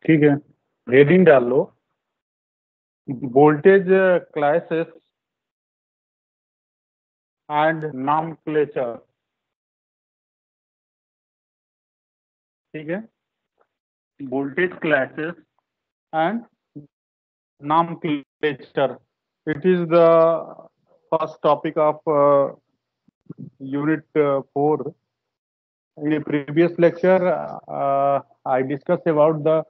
ठीक है, हेडिंग डाल लो, वोल्टेज क्लासेस एंड नॉमेनक्लेचर। ठीक है, voltage classes and nomenclature. It is the first topic of unit 4. In a previous lecture, I discussed about the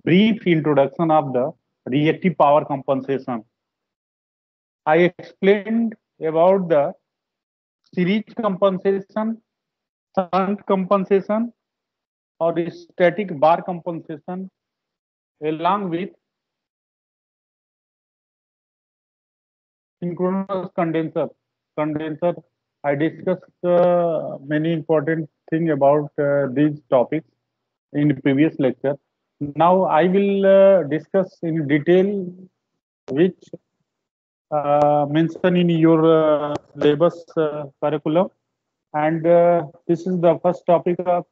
brief introduction of the reactive power compensation. I explained about the series compensation, shunt compensation, or static bar compensation, along with synchronous condenser. I discussed many important thing about these topics in the previous lecture. Now I will discuss in detail which mentioned in your syllabus curriculum, and this is the first topic of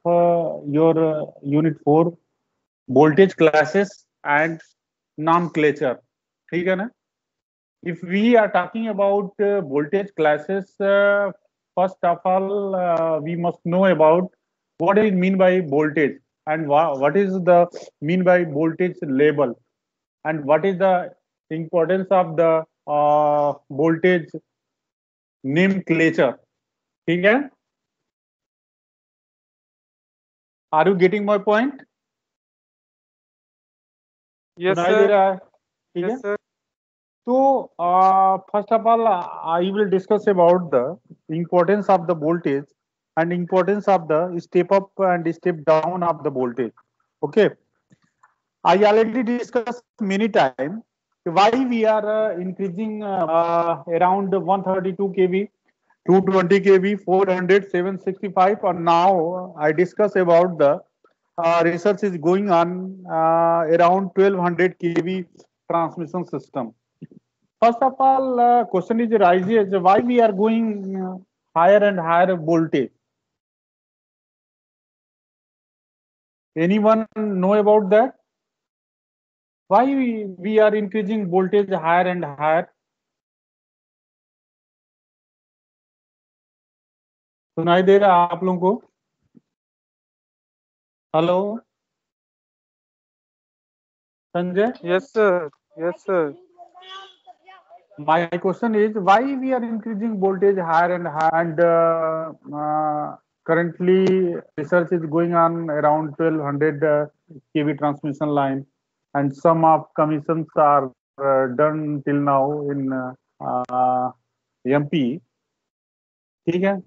your unit 4, voltage classes and nomenclature. ठीक है ना? If we are talking about voltage classes, first of all, we must know about what is mean by voltage, and what is the mean by voltage label, and what is the importance of the voltage nomenclature. ठीक है? Are you getting my point? Yes, सुनाई दे sir. रहा है? ठीक है? Yes, sir. So, first of all, I will discuss about the importance of the voltage and importance of the step up and step down of the voltage. Okay, I already discussed many times why we are increasing around 132 kV, 220 kV, 400, 765, and now I discuss about the research is going on around 1200 kV transmission system. First of all, question is arises why we are going higher and higher voltage. Anyone know about that? Why we are increasing voltage higher and higher? सुनाई दे रहा है आप लोगों को? Hello Sanjay? Yes, sir. Yes, sir. My question is why we are increasing voltage higher and higher, and currently research is going on around 1200 kV transmission line, and some of commissions are done till now in MP. ठीक है?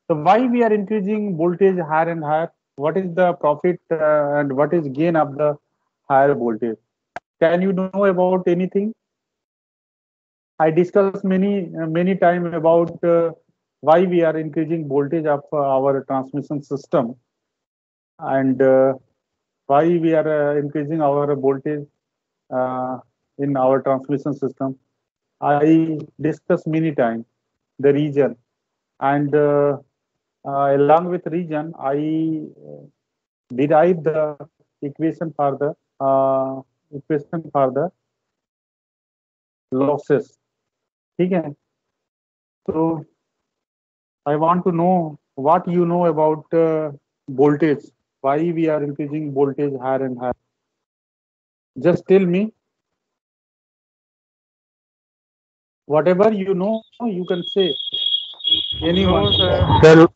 So why we are increasing voltage higher and higher? What is the profit and what is gain of the higher voltage? Can you know about anything? I discussed many time about why we are increasing voltage of our transmission system, and why we are increasing our voltage uh, in our transmission system. I discussed many times the reason, and along with reason, I derive the equation for the losses. ठीक है? So I want to know what you know about voltage. Why we are increasing voltage higher and higher? Just tell me. Whatever you know, you can say. Anyone? No, sir. Sir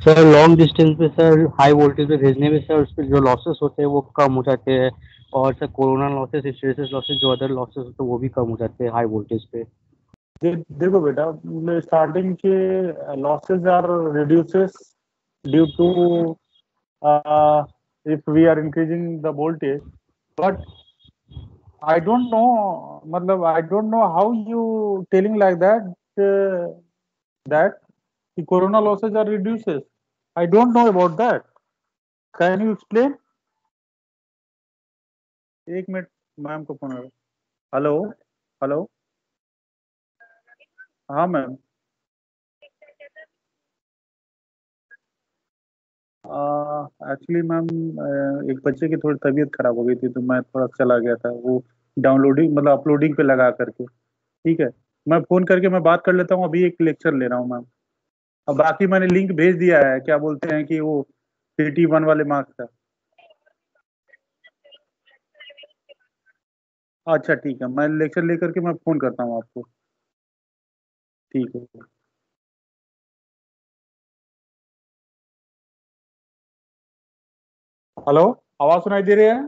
sir long distance पे sir high voltage पे भेजने में sir उस पर जो losses होते हैं वो कम हो जाते हैं, और sir corona losses, hysteresis losses, जो अदर लॉसेस होते हैं वो भी कम हो जाते हैं हाई वोल्टेज पे। देखो बेटा, स्टार्टिंग के losses are reduces due to if we are increasing the voltage, but I don't know, मतलब I don't know how you telling like that that the corona losses are reduces. I don't know about that. Can you explain? एक minute, ma'am को phone आ रहा है। Hello hello, हाँ ma'am, actually ma'am एक बच्चे की थोड़ी तबीयत खराब हो गई थी तो मैं थोड़ा चला गया था, वो डाउनलोडिंग मतलब अपलोडिंग पे लगा करके। ठीक है, मैं फोन करके मैं बात कर लेता हूँ, अभी एक लेक्चर ले रहा हूँ मैम। अब बाकी मैंने लिंक भेज दिया है, क्या बोलते हैं कि वो CT 1 वाले मार्क्स का। अच्छा ठीक है, मैं लेक्चर लेकर के मैं फोन करता हूँ आपको। ठीक है। हेलो, आवाज सुनाई दे रही है?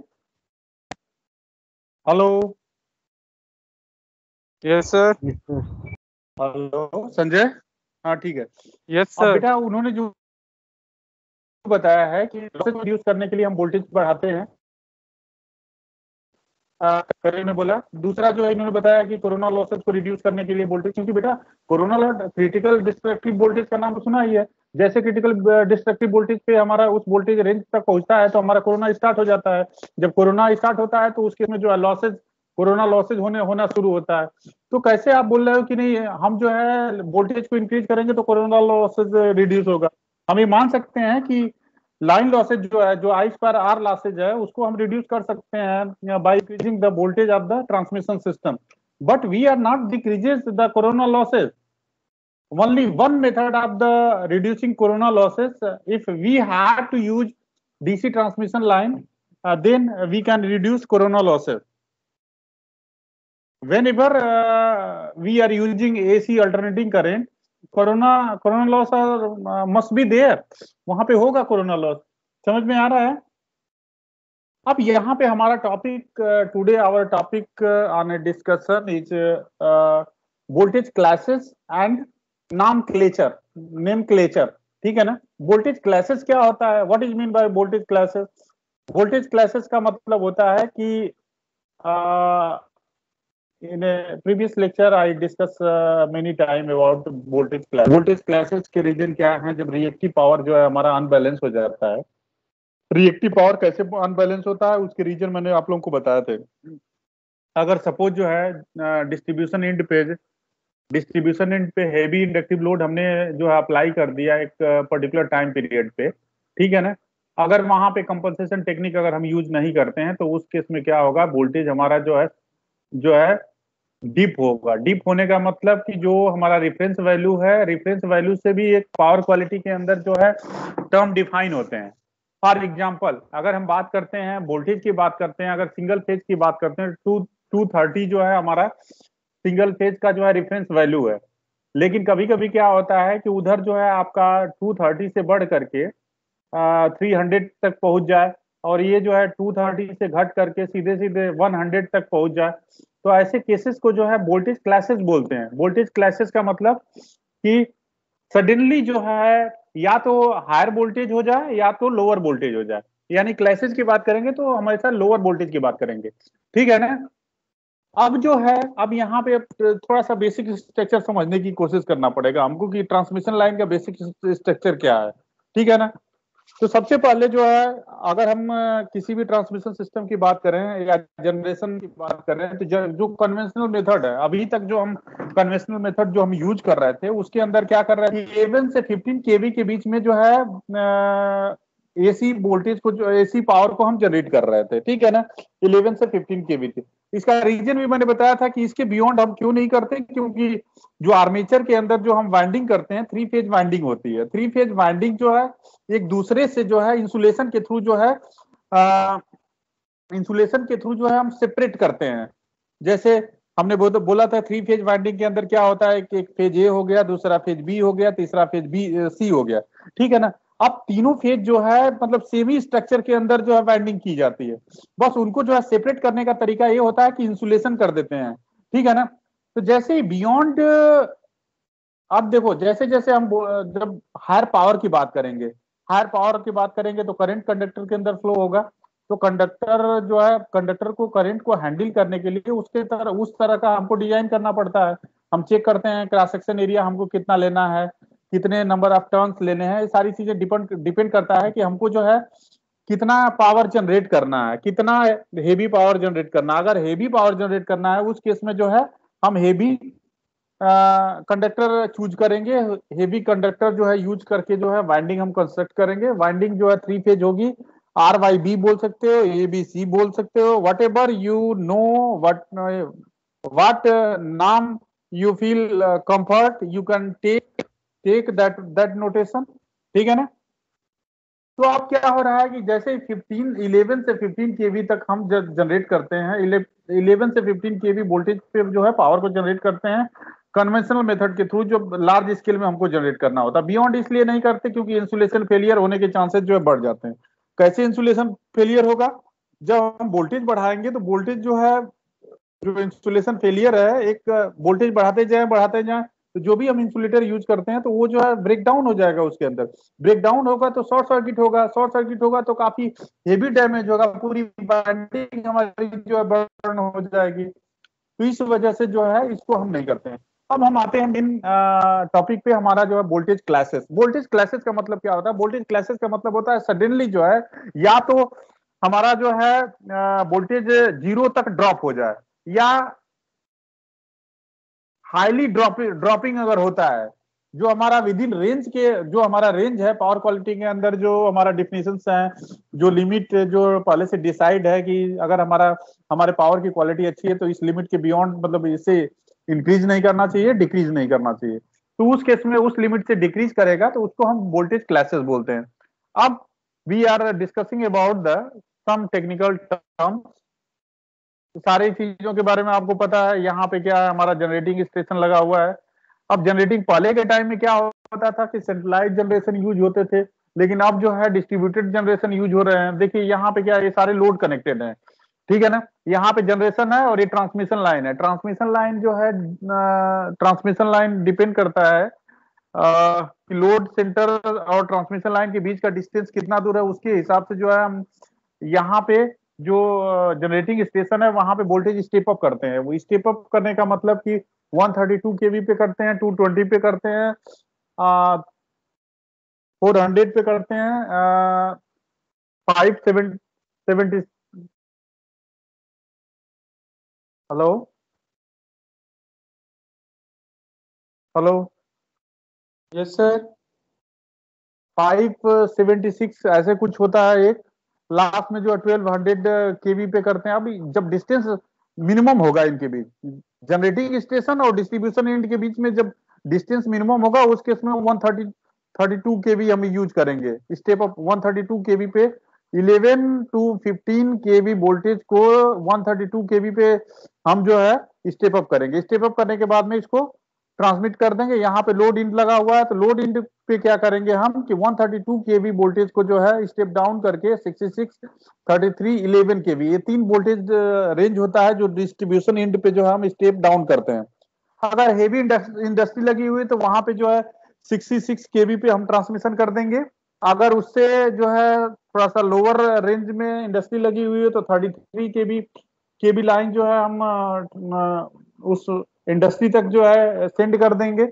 Hello. Yes, sir. Yes, sir. Hello Sanjay. हाँ ठीक है। Yes, अब sir. बेटा उन्होंने जो बताया है कि लॉसेस रिड्यूस करने के लिए हम वोल्टेज बढ़ाते हैं, करीब ने बोला। दूसरा जो है इन्होंने बताया कि कोरोना लॉसेस को रिड्यूस करने के लिए वोल्टेज, क्योंकि बेटा corona loss critical destructive voltage का नाम तो सुना ही है। जैसे क्रिटिकल डिस्ट्रक्टिव वोल्टेज पे हमारा उस वोल्टेज रेंज तक पहुंचता है तो हमारा कोरोना स्टार्ट हो जाता है। जब कोरोना स्टार्ट होता है तो उसके में जो है लॉसेज, कोरोना लॉसेज होना शुरू होता है। तो कैसे आप बोल रहे हो कि नहीं हम जो है वोल्टेज को इंक्रीज करेंगे तो कोरोना लॉसेज रिड्यूस होगा? हम ये मान सकते हैं कि लाइन लॉसेज जो है, जो I/R लॉसेज है, उसको हम रिड्यूस कर सकते हैं by increasing the voltage of the transmission system, but we are not decreases the corona losses. Only one method of the reducing corona losses, if we have to use DC transmission line, then we can reduce corona losses. Whenever we are using AC alternating current, corona loss must be there, वहां पे होगा corona loss. समझ में आ रहा है? अब यहाँ पे हमारा topic today, our topic on a discussion is voltage classes and nomenclature, nomenclature. ठीक है ना? वोल्टेज क्लासेस क्या होता है? What is mean by voltage classes? Voltage classes का मतलब होता है कि in previous lecture I discuss many time about voltage class. Voltage classes के रीजन क्या है? जब रिएक्टिव पावर जो है हमारा अनबैलेंस हो जाता है। रिएक्टिव पावर कैसे अनबैलेंस होता है उसके रीजन मैंने आप लोगों को बताया थे। अगर सपोज जो है डिस्ट्रीब्यूशन एंड पे हेवी इंडक्टिव लोड हमने जो है अप्लाई कर दिया एक पर्टिकुलर टाइम पीरियड पे, ठीक है ना? अगर वहां पे कंपनसेशन टेक्निक अगर हम यूज नहीं करते हैं तो उस केस में क्या होगा, वोल्टेज हमारा जो है डिप होगा। डिप होने का मतलब कि जो हमारा रेफरेंस वैल्यू है, रेफरेंस वैल्यू से भी एक पावर क्वालिटी के अंदर जो है टर्म डिफाइन होते हैं। फॉर एग्जाम्पल अगर हम बात करते हैं वोल्टेज की बात करते हैं, अगर सिंगल फेज की बात करते हैं, 230 जो है हमारा सिंगल फेज का जो है रेफरेंस वैल्यू है। लेकिन कभी कभी क्या होता है कि उधर जो है आपका 230 से बढ़ करके 300 तक पहुंच जाए, और ये जो है 230 से घट करके सीधे सीधे 100 तक पहुंच जाए। तो ऐसे केसेस को जो है वोल्टेज क्लासेस बोलते हैं। वोल्टेज क्लासेस का मतलब कि सडनली जो है या तो हायर वोल्टेज हो जाए या तो लोअर वोल्टेज हो जाए। यानी क्लासेस की बात करेंगे तो हमेशा लोअर वोल्टेज की बात करेंगे। ठीक है ना? अब जो है, अब यहाँ पे थोड़ा सा बेसिक स्ट्रक्चर समझने की कोशिश करना पड़ेगा हमको कि ट्रांसमिशन लाइन का बेसिक स्ट्रक्चर क्या है। ठीक है ना? तो सबसे पहले जो है, अगर हम किसी भी ट्रांसमिशन सिस्टम की बात करें या जनरेशन की बात करें तो जो कन्वेंशनल मेथड है, अभी तक जो हम कन्वेंशनल मेथड जो हम यूज कर रहे थे उसके अंदर क्या कर रहे थे, 11 से 15 केवी के बीच में जो है एसी वोल्टेज को, जो एसी पावर को हम जनरेट कर रहे थे। ठीक है ना? 11 से 15 केवी थे। इसका रीजन भी मैंने बताया था कि इसके बियॉन्ड हम क्यों नहीं करते, क्योंकि जो आर्मेचर के अंदर जो हम वाइंडिंग करते हैं, 3 फेज वाइंडिंग होती है। 3 फेज वाइंडिंग जो है एक दूसरे से जो है इंसुलेशन के थ्रू जो है इंसुलेशन के थ्रू जो है हम सेपरेट करते हैं। जैसे हमने बोला था 3 फेज वाइंडिंग के अंदर क्या होता है कि एक फेज ए हो गया, दूसरा फेज बी हो गया, तीसरा फेज बी सी हो गया। ठीक है ना? अब तीनों फेज जो है मतलब सेमी स्ट्रक्चर के अंदर जो है वाइंडिंग की जाती है। बस उनको जो है सेपरेट करने का तरीका ये होता है कि इंसुलेशन कर देते हैं। ठीक है ना? तो जैसे ही बियॉन्ड, अब देखो जैसे जैसे हम जब हायर पावर की बात करेंगे, हायर पावर की बात करेंगे तो करंट कंडक्टर के अंदर फ्लो होगा। तो कंडक्टर जो है, कंडक्टर को करंट को हैंडल करने के लिए उस तरह का हमको डिजाइन करना पड़ता है। हम चेक करते हैं क्रॉस सेक्शन एरिया हमको कितना लेना है, कितने नंबर ऑफ टर्न्स लेने हैं। ये सारी चीजें डिपेंड करता है कि हमको जो है कितना पावर जनरेट करना है, कितना हेवी पावर जनरेट करना है। अगर हेवी पावर जनरेट करना है उस केस में जो है हम हेवी कंडक्टर चूज करेंगे, हेवी कंडक्टर जो है यूज करके जो है वाइंडिंग हम कंस्ट्रक्ट करेंगे। वाइंडिंग जो है 3 फेज होगी, RYB बोल सकते हो, ABC बोल सकते हो, whatever you know, what नाम you feel comfort, you can take that notation, ठीक है ना। तो अब क्या हो रहा है कि जैसे 11 से 15 केवी तक हम जनरेट करते हैं, 11 से 15 केवी वोल्टेज पे जो है पावर को जनरेट करते हैं कन्वेंशनल मेथड के थ्रू, जो लार्ज स्केल में हमको जनरेट करना होता है। बियॉन्ड इसलिए नहीं करते क्योंकि इंसुलेशन फेलियर होने के चांसेस जो है बढ़ जाते हैं। कैसे इंसुलेशन फेलियर होगा? जब हम वोल्टेज बढ़ाएंगे तो वोल्टेज जो है, जो इंसुलेशन फेलियर है, एक वोल्टेज बढ़ाते जाए तो जो भी हम इंसुलेटर यूज करते हैं तो वो जो है ब्रेक डाउन हो जाएगा। उसके अंदर ब्रेक डाउन होगा तो शॉर्ट सर्किट होगा तो काफी हेवी डैमेज होगा, पूरी वाइंडिंग हमारी जो है बर्न हो जाएगी। तो इस वजह से जो है इसको हम नहीं करते हैं। अब हम आते हैं मेन टॉपिक पे, हमारा जो है वोल्टेज क्लासेस। वोल्टेज क्लासेस का मतलब क्या होता है? वोल्टेज क्लासेस का मतलब होता है सडनली जो है, या तो हमारा जो है वोल्टेज 0 तक ड्रॉप हो जाए, या हाईली ड्रॉपिंग अगर होता है, जो हमारा विद इन रेंज के, जो हमारा रेंज है पावर क्वालिटी के अंदर, जो हमारा डिफिनेशन है, जो लिमिट जो पहले से डिसाइड है कि अगर हमारे पावर की क्वालिटी अच्छी है तो इस लिमिट के बियॉन्ड, मतलब इसे इंक्रीज नहीं करना चाहिए, डिक्रीज नहीं करना चाहिए। तो उस केस में उस लिमिट से डिक्रीज करेगा तो उसको हम वोल्टेज क्लासेस बोलते हैं। अब we are discussing about the some technical terms. सारी चीजों के बारे में आपको पता है। यहाँ पे क्या है, हमारा जनरेटिंग स्टेशन लगा हुआ है। अब जनरेटिंग, पहले के टाइम में क्या होता था कि सेंट्रलाइज जनरेशन यूज होते थे, लेकिन अब जो है डिस्ट्रीब्यूटेड जनरेशन यूज हो रहे हैं। देखिए यहाँ पे क्या है, ये सारे लोड कनेक्टेड हैं, ठीक है ना। यहाँ पे जनरेशन है और ये ट्रांसमिशन लाइन है। ट्रांसमिशन लाइन जो है, ट्रांसमिशन लाइन डिपेंड करता है कि लोड सेंटर और ट्रांसमिशन लाइन के बीच का डिस्टेंस कितना दूर है, उसके हिसाब से जो है हम यहाँ पे जो जनरेटिंग स्टेशन है वहां पे वोल्टेज स्टेप अप करते हैं। वो स्टेप अप करने का मतलब कि 132 केवी पे करते हैं, 220 पे करते हैं, 400 पे करते हैं, 570। Hello hello, yes sir. 576 ऐसे कुछ होता है एक। लास्ट में जो 1200 केवी पे करते हैं। अभी जब डिस्टेंस मिनिमम होगा इनके बीच, जनरेटिंग स्टेशन और डिस्ट्रीब्यूशन एंड के बीच में जब डिस्टेंस मिनिमम होगा, उस केस में 132 केवी हम यूज करेंगे। स्टेप अप 132 केवी पे 11 टू 15 केवी वोल्टेज को 132 केवी पे हम जो है स्टेप अप करेंगे। स्टेप अप करने के बाद में इसको ट्रांसमिट कर देंगे। यहाँ पे लोड इंड लगा हुआ है तो लोड इंड पे क्या करेंगे हम कि 132 केवी वोल्टेज को जो है स्टेप डाउन करके 66, 33, 11 केवी, ये 3 वोल्टेज रेंज होता है जो डिस्ट्रीब्यूशन इंड पे जो है हम स्टेप डाउन करते हैं। अगर हेवी इंडस्ट्री लगी हुई तो वहां पे जो है 66 केवी पे हम ट्रांसमिशन कर देंगे। अगर उससे जो है थोड़ा सा लोअर रेंज में इंडस्ट्री लगी हुई है तो 33 केवी लाइन जो है हम उस इंडस्ट्री तक जो है सेंड कर देंगे।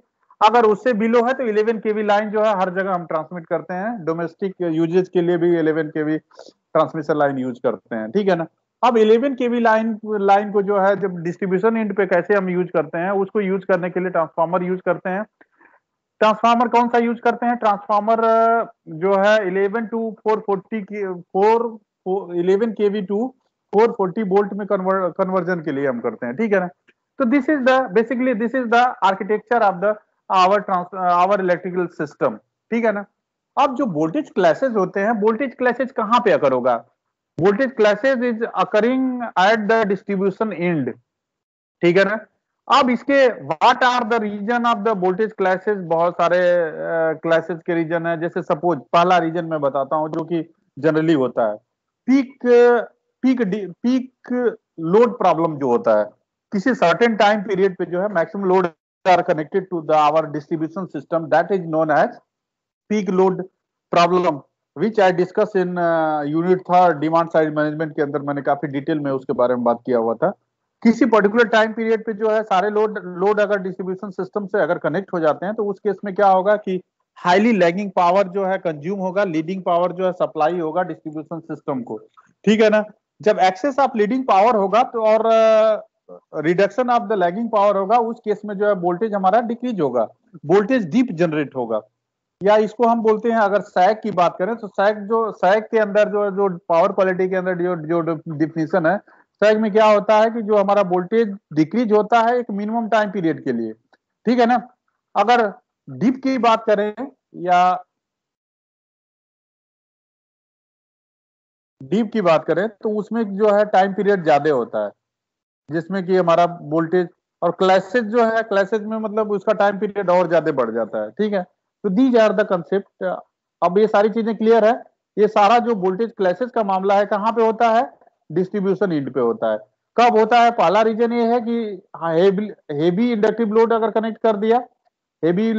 अगर उससे बिलो है तो 11 केवी लाइन जो है हर जगह हम ट्रांसमिट करते हैं। डोमेस्टिक यूजेज के लिए भी 11 केवी ट्रांसमिशन लाइन यूज करते हैं, ठीक है ना। अब 11 केवी लाइन को जो है जब डिस्ट्रीब्यूशन एंड पे कैसे हम यूज करते हैं, उसको यूज करने के लिए ट्रांसफार्मर यूज करते हैं। ट्रांसफार्मर कौन सा यूज करते हैं? ट्रांसफार्मर जो है 11 टू 440 की 11 केवी टू 440 वोल्ट में कन्वर्जन के लिए हम करते हैं, ठीक है ना। तो this is the basically this is the architecture of the our electrical system, ठीक है ना। अब जो वोल्टेज क्लासेस होते हैं, वोल्टेज क्लासेस कहाँ पे अकर होगा? Voltage classes is occurring at the distribution end, ठीक है ना। अब इसके what are the reason of the voltage classes? बहुत सारे क्लासेस के रीजन है। जैसे सपोज पहला रीजन मैं बताता हूं जो कि जनरली होता है, peak peak peak load problem जो होता है। किसी सर्टेन टाइम पीरियड पे जो है maximum load are connected to the our distribution system, that is known as peak load problem, which I discuss in unit था डिमांड साइड मैनेजमेंट के अंदर। मैंने काफी डिटेल में उसके बारे में बात किया हुआ था। किसी पर्टिकुलर टाइम पीरियड पे जो है सारे लोड अगर डिस्ट्रीब्यूशन सिस्टम से अगर कनेक्ट हो जाते हैं तो उस केस में क्या होगा कि हाईली लैगिंग पावर जो है कंज्यूम होगा, लीडिंग पावर जो है सप्लाई होगा डिस्ट्रीब्यूशन सिस्टम को, ठीक है ना। जब एक्सेस ऑफ लीडिंग पावर होगा तो और reduction of the lagging power होगा, उस केस में जो है वोल्टेज हमारा डिक्रीज होगा, वोल्टेज डिप जनरेट होगा। या इसको हम बोलते हैं, अगर सैग की बात करें तो सैग के अंदर जो पावर क्वालिटी के अंदर जो डिफिनेशन है, सैग में क्या होता है कि जो हमारा वोल्टेज डिक्रीज होता है एक मिनिमम टाइम पीरियड के लिए, ठीक है ना। अगर डिप की बात करें या डीप की बात करें तो उसमें जो है टाइम पीरियड ज्यादा होता है, जिसमें कि हमारा वोल्टेज, और क्लैसेज जो है, क्लैसेज में मतलब उसका टाइम पीरियड और ज्यादा बढ़ जाता है, ठीक है। तो दीज आर द कंसेप्ट। अब ये सारी चीजें क्लियर है। ये सारा जो वोल्टेज क्लैसेज का मामला है कहाँ पे होता है, डिस्ट्रीब्यूशन इंड पे होता है। कब होता है, पहला रीजन ये है कि हेवी इंडक्टिव लोड अगर कनेक्ट कर दिया, हेवी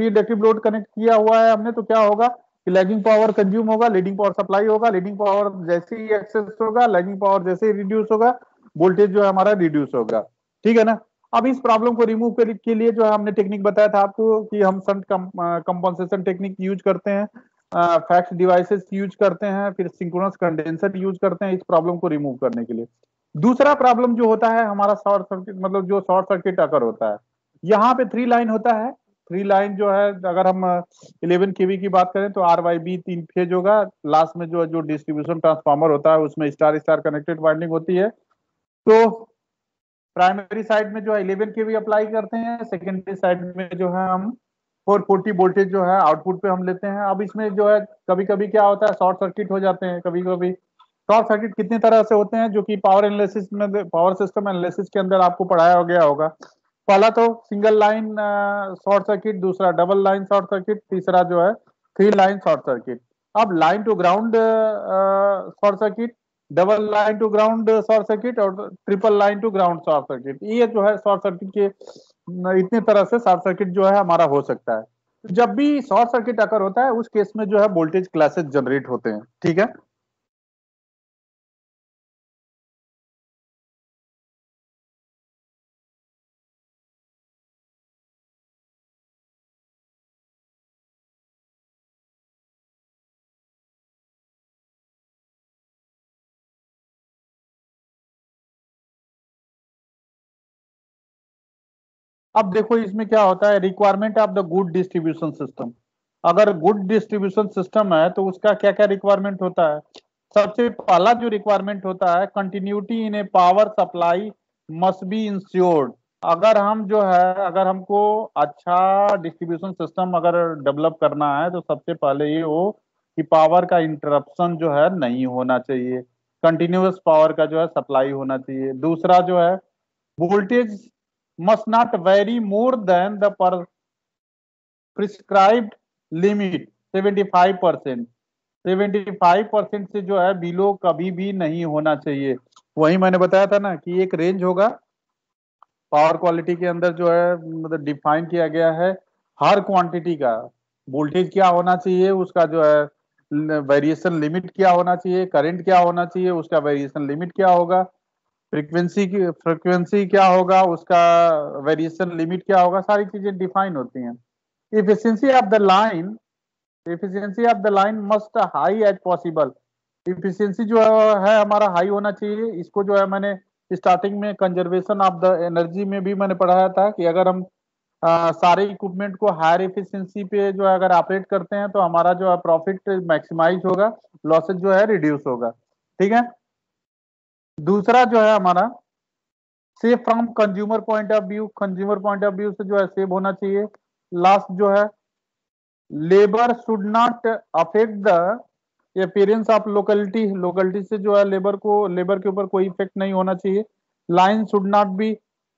इंडक्टिव लोड कनेक्ट किया हुआ है हमने, तो क्या होगा कि लैगिंग पावर कंज्यूम होगा, लीडिंग पावर सप्लाई होगा, लीडिंग पावर जैसे ही एक्सेस होगा, लैगिंग पावर जैसे ही रिड्यूस होगा, वोल्टेज जो है हमारा रिड्यूस होगा, ठीक है ना। अब इस प्रॉब्लम को रिमूव के लिए जो है हमने टेक्निक बताया था आपको कि हम संट कंपनसेशन टेक्निक यूज करते हैं, फैक्स डिवाइसेस यूज करते हैं, फिर सिंक्रोनस कंडेंसर यूज करते हैं इस प्रॉब्लम को रिमूव करने के लिए। दूसरा प्रॉब्लम जो होता है हमारा शॉर्ट सर्किट, मतलब जो शॉर्ट सर्किट अकर होता है, यहाँ पे 3 लाइन होता है। 3 लाइन जो है, अगर हम 11 केवी की बात करें तो आर वाई बी 3 फेज होगा, लास्ट में जो डिस्ट्रीब्यूशन ट्रांसफार्मर होता है उसमें स्टार स्टार कनेक्टेड वाइंडिंग होती है। तो प्राइमरी साइड में जो है 11 केवी अप्लाई करते हैं, सेकेंडरी साइड में जो है हम 440 वोल्टेज जो है आउटपुट पे हम लेते हैं। अब इसमें जो है कभी कभी क्या होता है, शॉर्ट सर्किट हो जाते हैं कभी कभी। शॉर्ट सर्किट कितने तरह से होते हैं, जो कि पावर एनालिसिस में, पावर सिस्टम एनालिसिस के अंदर आपको पढ़ाया गया होगा। पहला तो सिंगल लाइन शॉर्ट सर्किट, दूसरा डबल लाइन शॉर्ट सर्किट, तीसरा जो है 3 लाइन शॉर्ट सर्किट। अब line to ground short circuit, double line to ground short circuit और triple line to ground short circuit, ये जो है शॉर्ट सर्किट के इतने तरह से शॉर्ट सर्किट जो है हमारा हो सकता है। तो जब भी शॉर्ट सर्किट अकर होता है उस केस में जो है वोल्टेज क्लासेस जनरेट होते हैं, ठीक है। अब देखो इसमें क्या होता है, requirement of the good distribution system. अगर गुड डिस्ट्रीब्यूशन सिस्टम है तो उसका क्या क्या रिक्वायरमेंट होता है। सबसे पहला जो रिक्वायरमेंट होता है, continuity in A power supply must be insured. अगर हम जो है, अगर हमको अच्छा डिस्ट्रीब्यूशन सिस्टम अगर डेवलप करना है तो सबसे पहले ये हो कि पावर का इंटरप्शन जो है नहीं होना चाहिए, कंटिन्यूअस पावर का जो है सप्लाई होना चाहिए। दूसरा जो है, voltage must not vary more than the prescribed limit 75%। 75% से जो है बिलो कभी भी नहीं होना चाहिए। वही मैंने बताया था ना कि एक रेंज होगा पावर क्वालिटी के अंदर जो है, मतलब डिफाइन किया गया है हर क्वांटिटी का वोल्टेज क्या होना चाहिए, उसका जो है वेरिएशन लिमिट क्या होना चाहिए, करंट क्या होना चाहिए, उसका वेरिएशन लिमिट क्या होगा, फ्रीक्वेंसी क्या होगा, उसका वेरिएशन लिमिट क्या होगा, सारी चीजें डिफाइन होती हैं। Efficiency of the line, efficiency of the line must high as possible. Efficiency जो है हमारा हाई होना चाहिए। इसको जो है मैंने स्टार्टिंग में कंजर्वेशन ऑफ द एनर्जी में भी मैंने पढ़ाया था कि अगर हम सारे इक्विपमेंट को हायर एफिशिएंसी पे जो है अगर ऑपरेट करते हैं तो हमारा जो है प्रॉफिट मैक्सिमाइज होगा, लॉसेज जो है रिड्यूस होगा, ठीक है। दूसरा जो है हमारा safe from consumer point of view, consumer point of view से जो है सेव होना चाहिए। लास्ट जो है, labour should not affect the appearance of locality, locality से जो है लेबर के ऊपर कोई इफेक्ट नहीं होना चाहिए। Line should not be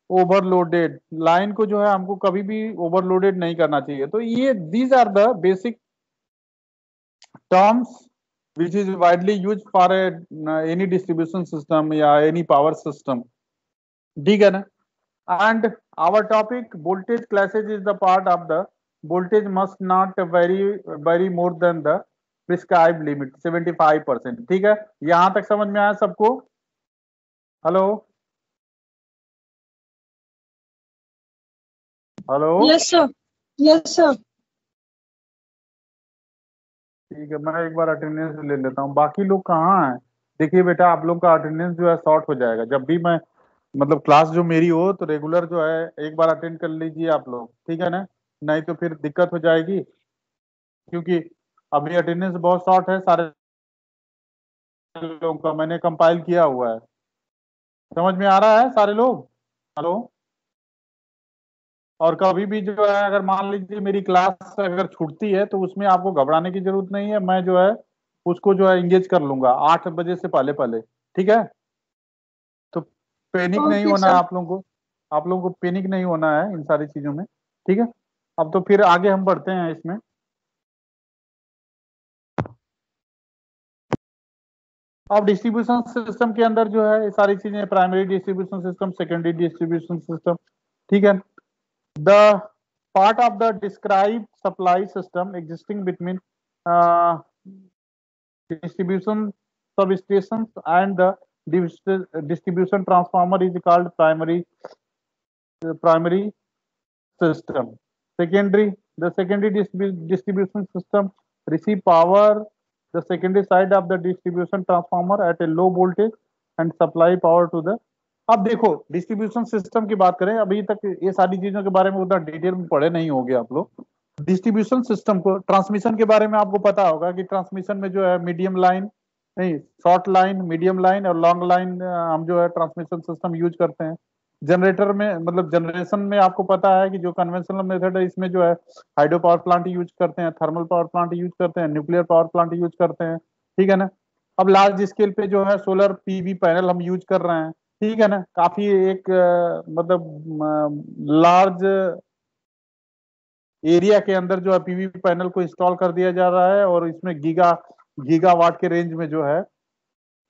overloaded, line को जो है हमको कभी भी ओवरलोडेड नहीं करना चाहिए। तो ये these are the basic terms which is widely used for any distribution system या any power system, ठीक है ना। and our topic voltage classes is the part of the voltage must not vary more than the prescribed limit 75%, ठीक है। यहां तक समझ में आया सबको। Hello hello, Yes, sir. Yes, sir. ठीक है, मैं एक बार अटेंडेंस ले लेता हूँ, बाकी लोग कहाँ हैं। देखिए बेटा, आप लोग का अटेंडेंस जो है शॉर्ट हो जाएगा जब भी मैं मतलब क्लास जो मेरी हो तो रेगुलर जो है एक बार अटेंड कर लीजिए आप लोग, ठीक है ना? नहीं तो फिर दिक्कत हो जाएगी, क्योंकि अभी अटेंडेंस बहुत शॉर्ट है सारे लोगों का, मैंने कंपाइल किया हुआ है। समझ में आ रहा है सारे लोग? हेलो? और कभी भी जो है अगर मान लीजिए मेरी क्लास अगर छूटती है तो उसमें आपको घबराने की जरूरत नहीं है, मैं जो है उसको जो है इंगेज कर लूंगा 8 बजे से पहले पहले, ठीक है? तो पैनिक नहीं ओके होना है सर। आप लोगों को, आप लोगों को पैनिक नहीं होना है इन सारी चीजों में, ठीक है? अब तो फिर आगे हम बढ़ते हैं इसमें। अब डिस्ट्रीब्यूशन सिस्टम के अंदर जो है ये सारी चीजें, primary distribution system, secondary distribution system, ठीक है? The part of the describe supply system existing between distribution substations and the distribution transformer is called primary system. Secondary, the secondary distribution system receive power the secondary side of the distribution transformer at a low voltage and supply power to the. अब देखो distribution system की बात करें, अभी तक ये सारी चीजों के बारे में उतना डिटेल में पढ़े नहीं होंगे आप लोग। डिस्ट्रीब्यूशन सिस्टम को, ट्रांसमिशन के बारे में आपको पता होगा कि ट्रांसमिशन में जो है मीडियम लाइन, नहीं शॉर्ट लाइन, मीडियम लाइन और लॉन्ग लाइन हम जो है ट्रांसमिशन सिस्टम यूज करते हैं। जनरेटर में मतलब जनरेशन में आपको पता है कि जो कन्वेंशनल मेथड है इसमें जो है हाइड्रो पावर प्लांट यूज करते हैं, थर्मल पावर प्लांट यूज करते हैं, न्यूक्लियर पावर प्लांट यूज करते हैं, ठीक है ना? अब लार्ज स्केल पे जो है सोलर पीवी पैनल हम यूज कर रहे हैं, ठीक है ना? काफी एक मतलब लार्ज एरिया के अंदर जो है पीवी पैनल को इंस्टॉल कर दिया जा रहा है और इसमें गीगावाट के रेंज में जो है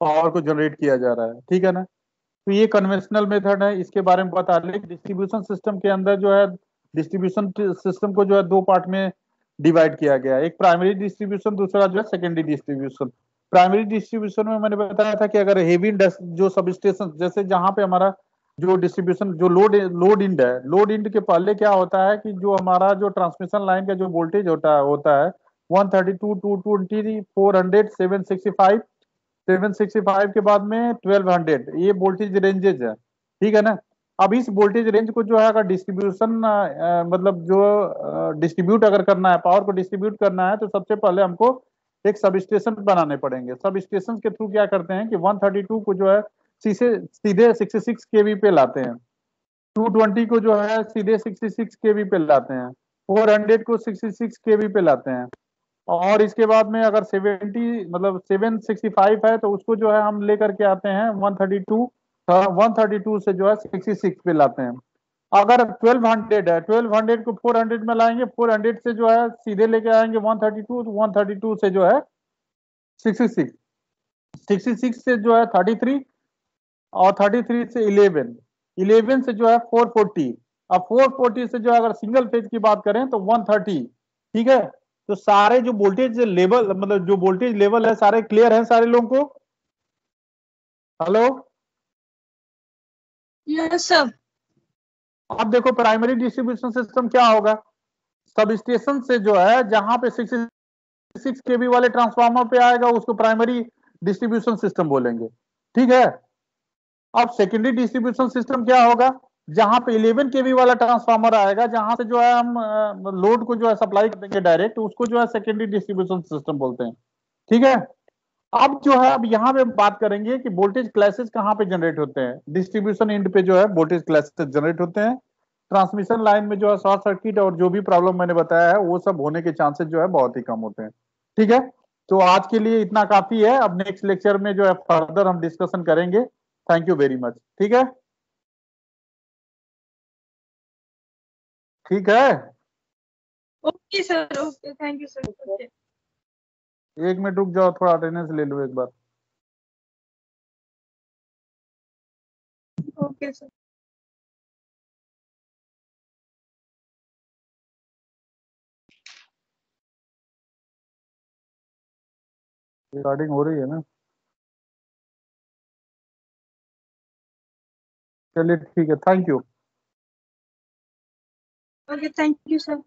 पावर को जनरेट किया जा रहा है, ठीक है ना? तो ये कन्वेंशनल मेथड है, इसके बारे में बता लें। डिस्ट्रीब्यूशन सिस्टम के अंदर जो है डिस्ट्रीब्यूशन सिस्टम को जो है दो पार्ट में डिवाइड किया गया है, एक प्राइमरी डिस्ट्रीब्यूशन, दूसरा जो है सेकेंडरी डिस्ट्रीब्यूशन। प्राइमरी डिस्ट्रीब्यूशन में मैंने बताया था कि अगर हेवी जो सब स्टेशन, जैसे जहां पे हमारा जो डिस्ट्रीब्यूशन जो लोड इंड है, लोड इंड के पहले क्या होता है कि जो हमारा जो ट्रांसमिशन लाइन का जो वोल्टेज होता है 132, 220, 400, 765, 765 के बाद में 1200, ये वोल्टेज रेंजेज है, ठीक है ना? अब इस वोल्टेज रेंज को जो है अगर डिस्ट्रीब्यूशन मतलब जो डिस्ट्रीब्यूट अगर करना है, पावर को डिस्ट्रीब्यूट करना है, तो सबसे पहले हमको एक सब स्टेशन बनाने पड़ेंगे। सब स्टेशन के थ्रू क्या करते हैं कि 132 को जो है सीधे 66 केवी पे लाते हैं, 220 को जो है सीधे 66 केवी पे लाते हैं, 400 को 66 केवी पे लाते हैं, और इसके बाद में अगर 70 मतलब 765 है तो उसको जो है हम लेकर के आते हैं 132, 132 से जो है 66 पे लाते हैं। अगर 1200 है, 1200 को 400 में लाएंगे, 400 से जो है सीधे लेके आएंगे 132, तो 132 से जो है 66, 66 से जो है 33, और 33 से 11, 11 से जो है 440, अब 440 से जो है अगर सिंगल फेज की बात करें तो 130, ठीक है? तो सारे जो वोल्टेज लेवल मतलब जो वोल्टेज लेवल है सारे क्लियर हैं सारे लोगों को? हेलो? Yes sir. अब देखो प्राइमरी डिस्ट्रीब्यूशन सिस्टम क्या होगा, सब स्टेशन से जो है जहां पे 66 केवी वाले ट्रांसफार्मर पे आएगा उसको प्राइमरी डिस्ट्रीब्यूशन सिस्टम बोलेंगे, ठीक है? अब सेकेंडरी डिस्ट्रीब्यूशन सिस्टम क्या होगा, जहां पे 11 केवी वाला ट्रांसफार्मर आएगा, जहां से जो है हम लोड को जो है सप्लाई कर देंगे डायरेक्ट, उसको जो है सेकेंडरी डिस्ट्रीब्यूशन सिस्टम बोलते हैं, ठीक है? अब जो है अब यहाँ पे बात करेंगे कि वोल्टेज क्लासेस कहाँ पे जनरेट होते हैं। डिस्ट्रीब्यूशन एंड पे जो है वोल्टेज क्लासेस जनरेट होते हैं, ट्रांसमिशन लाइन में जो है शॉर्ट सर्किट और जो भी प्रॉब्लम मैंने बताया है वो सब होने के चांसेस जो है बहुत ही कम होते हैं, ठीक है? तो आज के लिए इतना काफी है, अब नेक्स्ट लेक्चर में जो है फर्दर हम डिस्कशन करेंगे। थैंक यू वेरी मच, ठीक है? ठीक है, okay sir. Okay, thank you sir. Okay. 1 minute रुक जाओ, थोड़ा अटेंडेंस ले लो एक बार। Okay sir. रिकॉर्डिंग हो रही है ना? चलिए ठीक है, thank you. Okay, thank you sir.